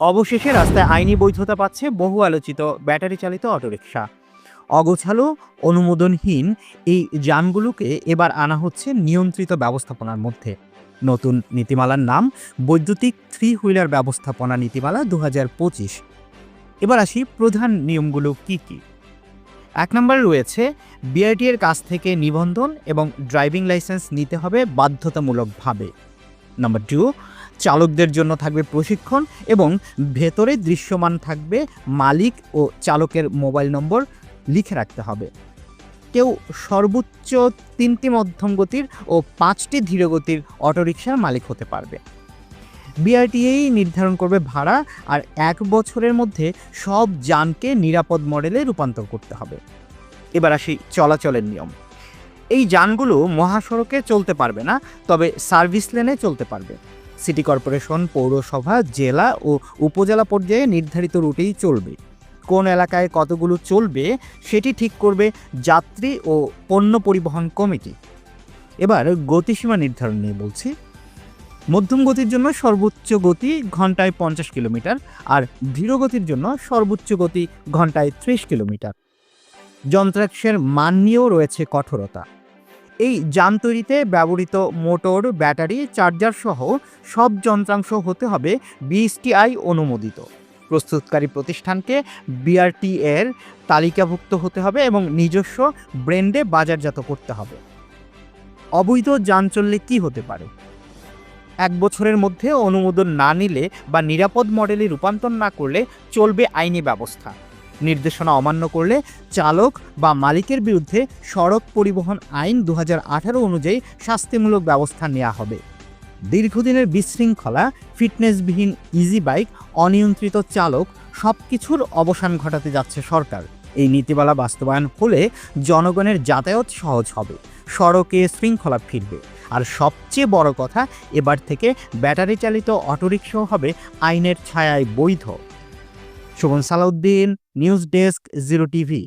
অবশেষে রাস্তায় আইনি বৈধতা পাচ্ছে বহু আলোচিত ব্যাটারি চালিত অটোরিকশা। অগোছালো, অনুমোদনহীন এই যানগুলোকে এবার আনা হচ্ছে নিয়ন্ত্রিত ব্যবস্থাপনার মধ্যে। নতুন নীতিমালার নাম বৈদ্যুতিক থ্রি হুইলার ব্যবস্থাপনা নীতিমালা ২০২৫। এবার আসি প্রধান নিয়মগুলো কি কি। ১ নম্বরে রয়েছে বিআরটি এর কাছ থেকে নিবন্ধন এবং ড্রাইভিং লাইসেন্স নিতে হবে বাধ্যতামূলকভাবে। নাম্বার 2, চালকদের জন্য থাকবে প্রশিক্ষণ এবং ভেতরে দৃশ্যমান থাকবে মালিক ও চালকের মোবাইল নম্বর লিখে রাখতে হবে। কেউ সর্বোচ্চ ৩টি মধ্যম গতির ও ৫টি ধীরগতির অটোরিকশার মালিক হতে পারবে। বিআরটিএই নির্ধারণ করবে ভাড়া, আর ১ বছরের মধ্যে সব যানকে নিরাপদ মডেলে রূপান্তর করতে হবে। এবার আসি চলাচলের নিয়ম। এই যানগুলো মহাসড়কে চলতে পারবে না, তবে সার্ভিস লেনে চলতে পারবে। সিটি কর্পোরেশন, পৌরসভা, জেলা ও উপজেলা পর্যায়ে নির্ধারিত রুটেই চলবে। কোন এলাকায় কতগুলো চলবে সেটি ঠিক করবে যাত্রী ও পণ্য পরিবহন কমিটি। এবার গতিসীমা নির্ধারণ নিয়ে বলছি। মধ্যম গতির জন্য সর্বোচ্চ গতি ঘন্টায় ৫০ কিলোমিটার, আর ধীরগতির জন্য সর্বোচ্চ গতি ঘন্টায় ৩০ কিলোমিটার। যন্ত্রাংশের মান নিয়েও রয়েছে কঠোরতা। এই যান তৈরিতে ব্যবহৃত মোটর, ব্যাটারি, চার্জার সহ সব যন্ত্রাংশ হতে হবে বিএসটিআই অনুমোদিত। প্রস্তুতকারী প্রতিষ্ঠানকে বিআরটি এর তালিকাভুক্ত হতে হবে এবং নিজস্ব ব্র্যান্ডে বাজারজাত করতে হবে। অবৈধ যান চললে কী হতে পারে? ১ বছরের মধ্যে অনুমোদন না নিলে বা নিরাপদ মডেলে রূপান্তর না করলে চলবে আইনি ব্যবস্থা। নির্দেশনা অমান্য করলে চালক বা মালিকের বিরুদ্ধে সড়ক পরিবহন আইন ২০১৮ অনুযায়ী শাস্তিমূলক ব্যবস্থা নেওয়া হবে। দীর্ঘদিনের বিশৃঙ্খলা, ফিটনেসবিহীন ইজি বাইক, অনিয়ন্ত্রিত চালক সবকিছুর অবসান ঘটাতে যাচ্ছে সরকার। এই নীতিমালা বাস্তবায়ন হলে জনগণের যাতায়াত সহজ হবে, সড়কে শৃঙ্খলা ফিরবে, আর সবচেয়ে বড় কথা, এবার থেকে ব্যাটারি চালিত অটোরিকশাও হবে আইনের ছায়ায় বৈধ। Shovon Salahuddin, news desk, zero TV.